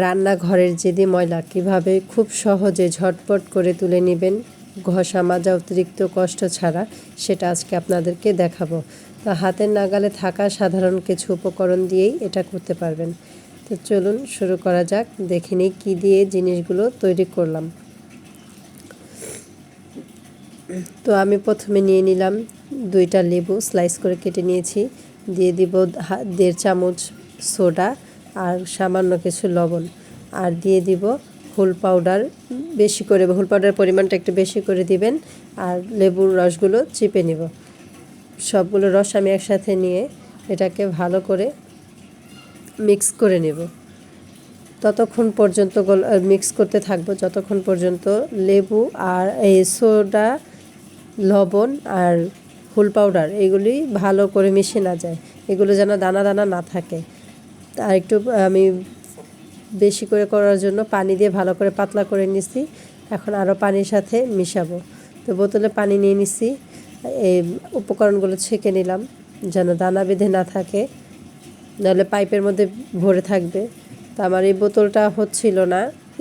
রান্নাঘরের জেদি ময়লা কিভাবে খুব সহজে ঝটপট করে তুলে নেবেন ঘষা মাজা অতিরিক্ত কষ্ট ছাড়া, সেটা আজকে আপনাদেরকে দেখাবো। তো হাতের নাগালে থাকা সাধারণ কিছু উপকরণ দিয়েই এটা করতে পারবেন। তো চলুন শুরু করা যাক। দেখে নিই কী দিয়ে জিনিসগুলো তৈরি করলাম। তো আমি প্রথমে নিয়ে নিলাম 2টা লেবু স্লাইস করে কেটে নিয়েছি। দিয়ে দিব 1.5 চামচ সোডা আর সামান্য কিছু লবণ, আর দিয়ে দিব হুল পাউডার। বেশি করে হুল পাউডারের পরিমাণটা একটু বেশি করে দিবেন। আর লেবুর রসগুলো চিপে নিব। সবগুলো রস আমি একসাথে নিয়ে এটাকে ভালো করে মিক্স করে নেব। ততক্ষণ পর্যন্ত মিক্স করতে থাকবো যতক্ষণ পর্যন্ত লেবু আর এই সোডা, লবণ আর হুল পাউডার এগুলি ভালো করে মিশে না যায়, এগুলো যেন দানা দানা না থাকে। আর একটু আমি বেশি করে করার জন্য পানি দিয়ে ভালো করে পাতলা করে নিছি। এখন আরও পানির সাথে মিশাবো। তো বোতলে পানি নিয়ে নিছি। এই উপকরণগুলো ছেঁকে নিলাম যেন দানা বেঁধে না থাকে, নাহলে পাইপের মধ্যে ভরে থাকবে। তো আমার এই বোতলটা হচ্ছিল না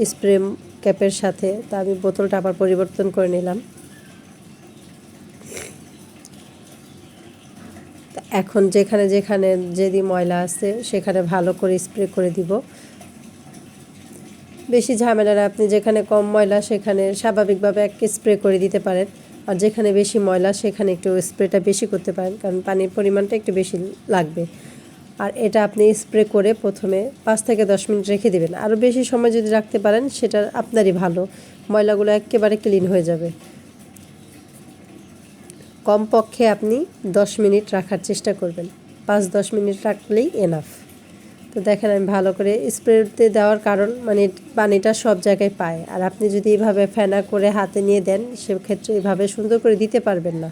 স্প্রে ক্যাপের সাথে, তা আমি বোতলটা আবার পরিবর্তন করে নিলাম। এখন যেখানে যেখানে যদি ময়লা আছে সেখানে ভালো করে স্প্রে করে দিব। বেশি ঝামেলা না, আপনি যেখানে কম ময়লা সেখানে স্বাভাবিকভাবে এক স্প্রে করে দিতে পারেন, আর যেখানে বেশি ময়লা সেখানে একটু স্প্রেটা বেশি করতে পারেন, কারণ পানির পরিমাণটা একটু বেশি লাগবে। আর এটা আপনি স্প্রে করে প্রথমে 5 থেকে 10 মিনিট রেখে দেবেন। আরও বেশি সময় যদি রাখতে পারেন সেটা আপনারই ভালো, ময়লাগুলো একেবারে ক্লিন হয়ে যাবে। কমপক্ষে আপনি 10 মিনিট রাখার চেষ্টা করবেন, 5-10 মিনিট রাখলেই এনাফ। তো দেখেন আমি ভালো করে স্প্রেতে দেওয়ার কারণ মানে পানিটা সব জায়গায় পায়, আর আপনি যদি এভাবে ফেনা করে হাতে নিয়ে দেন সেক্ষেত্রে এভাবে সুন্দর করে দিতে পারবেন না।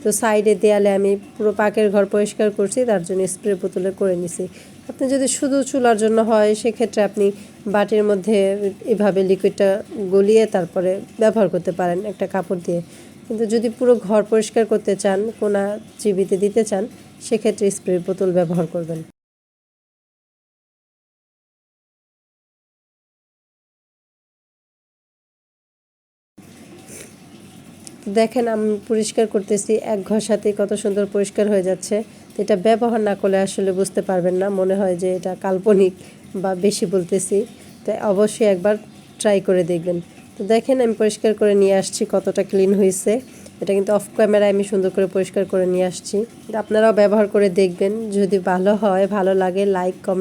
তো সাইডে দেয়ালে আমি পুরো পাকের ঘর পরিষ্কার করছি, তার জন্য স্প্রে বোতলে করে নিছি। আপনি যদি শুধু চুলার জন্য হয় সেক্ষেত্রে আপনি বাটির মধ্যে এভাবে লিকুইডটা গলিয়ে তারপরে ব্যবহার করতে পারেন একটা কাপড় দিয়ে। কিন্তু যদি পুরো ঘর পরিষ্কার করতে চান, কোনা চিবিতে দিতে চান, সেক্ষেত্রে স্প্রে বোতল ব্যবহার করবেন। দেখেন আমি পরিষ্কার করতেছি, এক ঘষাতেই কত সুন্দর পরিষ্কার হয়ে যাচ্ছে। তো এটা ব্যবহার না করলে আসলে বুঝতে পারবেন না, মনে হয় যে এটা কাল্পনিক বা বেশি বলতেছি। তাই অবশ্যই একবার ট্রাই করে দেখবেন। তো দেখেন আমি পরিষ্কার করে নিয়ে আসছি, কতটা ক্লিন হয়েছে। এটা কিন্তু অফ ক্যামেরায় আমি সুন্দর করে পরিষ্কার করে নিয়ে আসছি। আপনারাও ব্যবহার করে দেখবেন, যদি ভালো হয়, ভালো লাগে লাইক কমেন্ট